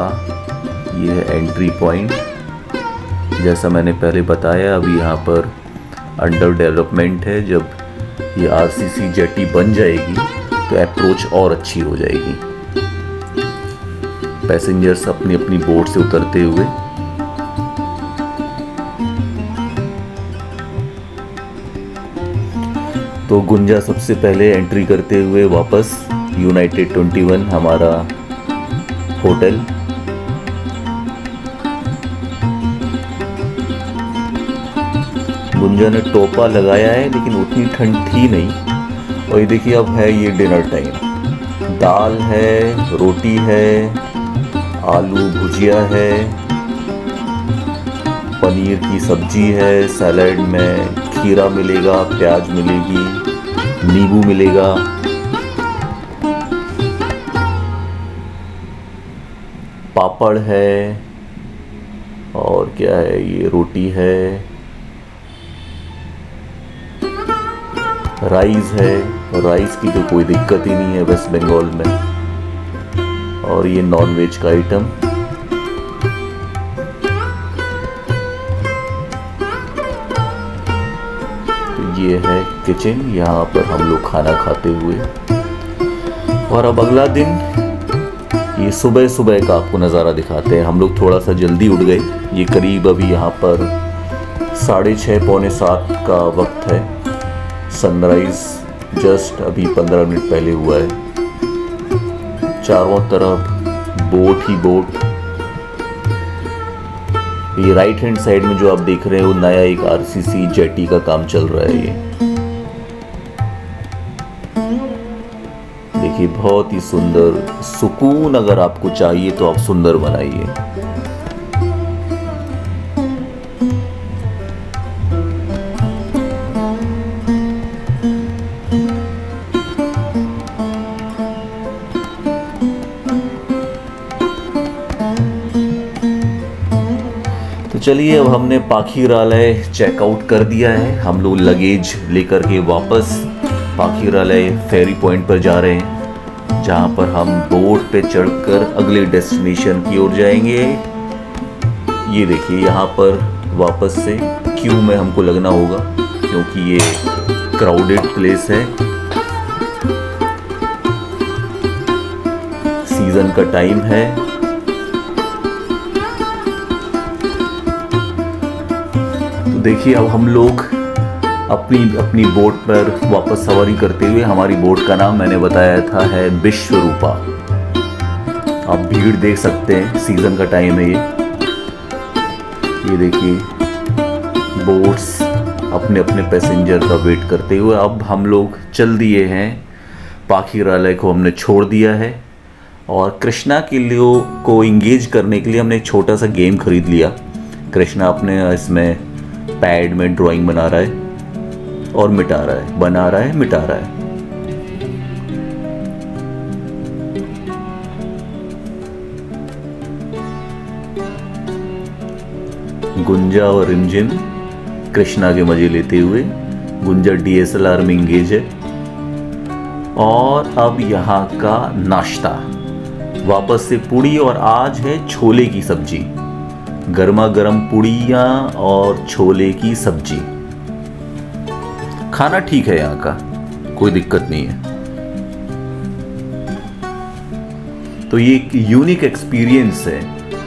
ये है एंट्री पॉइंट। जैसा मैंने पहले बताया अभी यहाँ पर अंडर डेवलपमेंट है। जब ये आरसीसी जेटी बन जाएगी तो अप्रोच और अच्छी हो जाएगी। पैसेंजर्स अपनी अपनी बोट से उतरते हुए तो गुंजा सबसे पहले एंट्री करते हुए वापस यूनाइटेड 21 हमारा होटल। गुंजा ने टोपा लगाया है लेकिन उतनी ठंड थी नहीं। और ये देखिए अब है ये डिनर टाइम। दाल है, रोटी है, आलू भुजिया है, पनीर की सब्जी है, सैलेड में खीरा मिलेगा, प्याज मिलेगी, नींबू मिलेगा। पापड़ है और क्या है, ये रोटी है, राइस है। राइस की तो कोई दिक्कत ही नहीं है वेस्ट बंगाल में। और ये नॉन वेज का आइटम। तो ये है किचन, यहाँ पर हम लोग खाना खाते हुए। और अब अगला दिन ये सुबह सुबह का आपको नज़ारा दिखाते हैं। हम लोग थोड़ा सा जल्दी उठ गए। ये करीब अभी यहाँ पर 6:30 पौने 7 का वक्त है। सनराइज जस्ट अभी 15 मिनट पहले हुआ है। चारों तरफ बोट ही बोट। ये राइट हैंड साइड में जो आप देख रहे हैं वो नया एक आरसीसी जेटी का काम चल रहा है। ये देखिए बहुत ही सुंदर। सुकून अगर आपको चाहिए तो आप सुंदर बनाइए। चलिए अब हमने पाखीरालय चेकआउट कर दिया है। हम लोग लगेज लेकर के वापस पाखीरालय फेरी पॉइंट पर जा रहे हैं, जहां पर हम बोट पे चढ़कर अगले डेस्टिनेशन की ओर जाएंगे। ये देखिए यहाँ पर वापस से क्यू में हमको लगना होगा क्योंकि ये क्राउडेड प्लेस है। सीजन का टाइम है। देखिए अब हम लोग अपनी बोट पर वापस सवारी करते हुए, हमारी बोट का नाम मैंने बताया था है विश्वरूपा। आप भीड़ देख सकते हैं, सीजन का टाइम है ये देखिए बोट्स अपने अपने पैसेंजर का वेट करते हुए अब हम लोग चल दिए हैं पाखीरालय को हमने छोड़ दिया है और कृष्णा के लिए को इंगेज करने के लिए हमने एक छोटा सा गेम खरीद लिया। कृष्णा अपने इसमें पैड में ड्राइंग बना रहा है और मिटा रहा है, बना रहा है, मिटा रहा है। गुंजा और रिमझिम कृष्णा के मजे लेते हुए, गुंजा DSLR में इंगेज है। और अब यहाँ का नाश्ता वापस से पूड़ी, और आज है छोले की सब्जी, गर्मा गर्म पूड़ियाँ और छोले की सब्जी। खाना ठीक है यहाँ का, कोई दिक्कत नहीं है। तो ये एक यूनिक एक्सपीरियंस है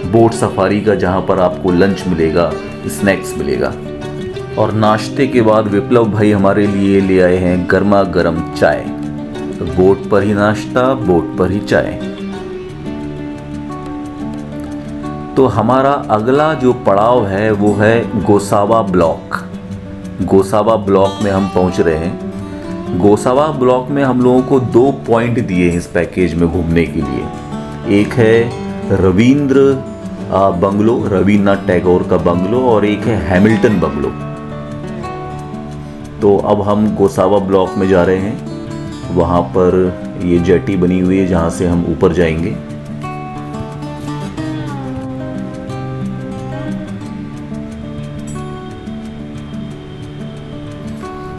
बोट सफारी का, जहाँ पर आपको लंच मिलेगा, स्नैक्स मिलेगा। और नाश्ते के बाद विप्लव भाई हमारे लिए ले आए हैं गर्मा गर्म चाय। तो बोट पर ही नाश्ता, बोट पर ही चाय। तो हमारा अगला जो पड़ाव है वो है गोसावा ब्लॉक। गोसावा ब्लॉक में हम पहुंच रहे हैं। गोसावा ब्लॉक में हम लोगों को 2 पॉइंट दिए हैं इस पैकेज में घूमने के लिए। एक है रविंद्र बंगलो, रविन्द्रनाथ टैगोर का बंगलो, और एक है हैमिल्टन बंगलो। तो अब हम गोसावा ब्लॉक में जा रहे हैं। वहाँ पर ये जेटी बनी हुई है जहाँ से हम ऊपर जाएंगे।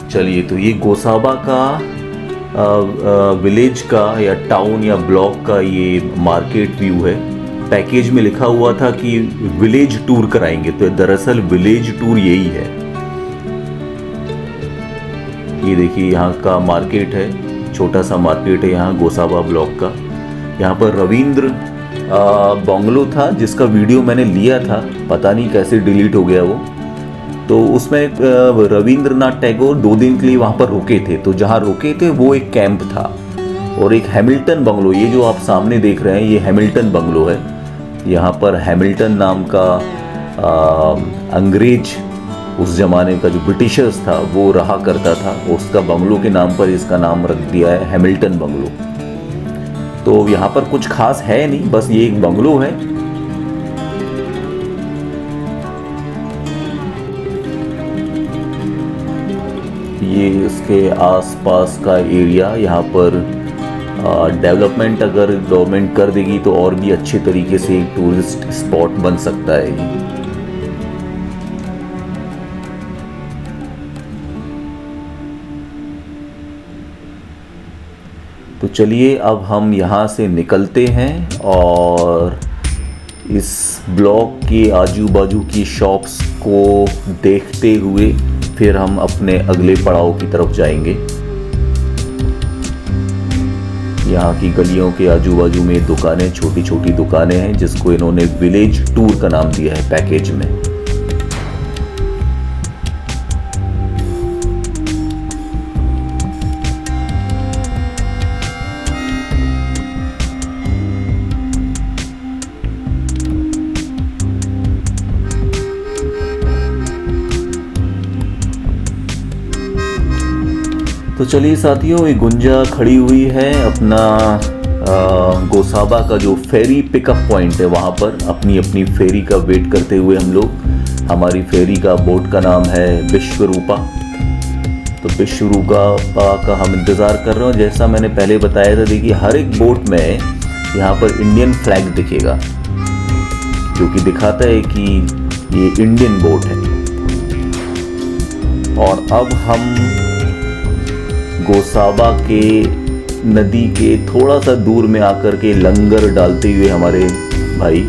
चलिए, तो ये गोसावा का विलेज का या टाउन या ब्लॉक का ये मार्केट व्यू है। पैकेज में लिखा हुआ था कि विलेज टूर कराएंगे, तो दरअसल विलेज टूर यही है। ये देखिए यहाँ का मार्केट है, छोटा सा मार्केट है यहाँ गोसावा ब्लॉक का। यहाँ पर रविंद्र बंगलो था जिसका वीडियो मैंने लिया था, पता नहीं कैसे डिलीट हो गया वो। तो उसमें रविंद्रनाथ टैगोर 2 दिन के लिए वहाँ पर रुके थे। तो जहाँ रुके थे वो एक कैंप था। और एक हैमिल्टन बंगलो, ये जो आप सामने देख रहे हैं ये हैमिल्टन बंगलो है। यहाँ पर हैमिल्टन नाम का अंग्रेज, उस जमाने का जो ब्रिटिशर्स था वो रहा करता था, उसका बंगलो के नाम पर इसका नाम रख दिया है हैमिल्टन बंगलो। तो यहाँ पर कुछ खास है नहीं, बस ये एक बंगलो है। ये इसके आसपास का एरिया, यहाँ पर डेवलपमेंट अगर गवर्नमेंट कर देगी तो और भी अच्छे तरीके से एक टूरिस्ट स्पॉट बन सकता है ये। तो चलिए अब हम यहाँ से निकलते हैं और इस ब्लॉक के आजू बाजू की शॉप्स को देखते हुए फिर हम अपने अगले पड़ाव की तरफ जाएंगे। यहाँ की गलियों के आजू बाजू में दुकानें, छोटी छोटी दुकानें हैं जिसको इन्होंने विलेज टूर का नाम दिया है पैकेज में। तो चलिए साथियों, ये गुंजा खड़ी हुई है अपना गोसावा का जो फेरी पिकअप पॉइंट है, वहाँ पर अपनी अपनी फेरी का वेट करते हुए हम लोग। हमारी फेरी का बोट का नाम है विश्वरूपा। तो विश्वरूपा का हम इंतज़ार कर रहे हैं। जैसा मैंने पहले बताया था, देखिए हर एक बोट में यहाँ पर इंडियन फ्लैग दिखेगा, जो कि दिखाता है कि ये इंडियन बोट है। और अब हम गोसावा के नदी के थोड़ा सा दूर में आकर के लंगर डालते हुए हमारे भाई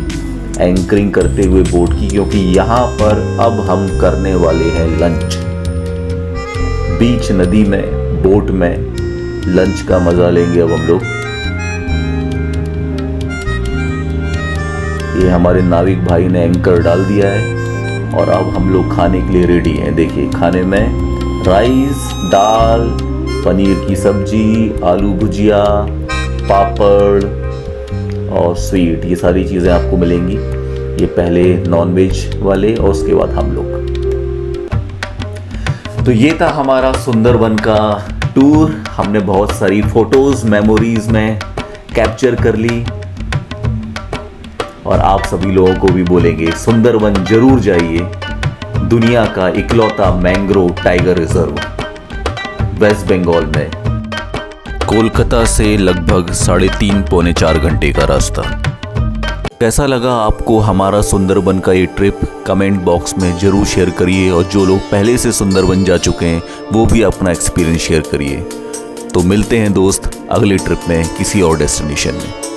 एंकरिंग करते हुए बोट की, क्योंकि यहाँ पर अब हम करने वाले हैं लंच। बीच नदी में बोट में लंच का मजा लेंगे अब हम लोग। ये हमारे नाविक भाई ने एंकर डाल दिया है और अब हम लोग खाने के लिए रेडी हैं। देखिए खाने में राइस, दाल, पनीर की सब्जी, आलू भुजिया, पापड़ और स्वीट, ये सारी चीज़ें आपको मिलेंगी। ये पहले नॉनवेज वाले और उसके बाद हम लोग। तो ये था हमारा सुंदरबन का टूर हमने बहुत सारी फोटोज़ मेमोरीज में कैप्चर कर ली और आप सभी लोगों को भी बोलेंगे सुंदरवन जरूर जाइए। दुनिया का इकलौता mangrove tiger reserve West Bengal में, कोलकाता से लगभग 3.5 पौने 4 घंटे का रास्ता। कैसा लगा आपको हमारा सुंदरवन का ये ट्रिप? कमेंट बॉक्स में ज़रूर शेयर करिए और जो लोग पहले से सुंदरवन जा चुके हैं वो भी अपना एक्सपीरियंस शेयर करिए। तो मिलते हैं दोस्त अगले ट्रिप में किसी और डेस्टिनेशन में।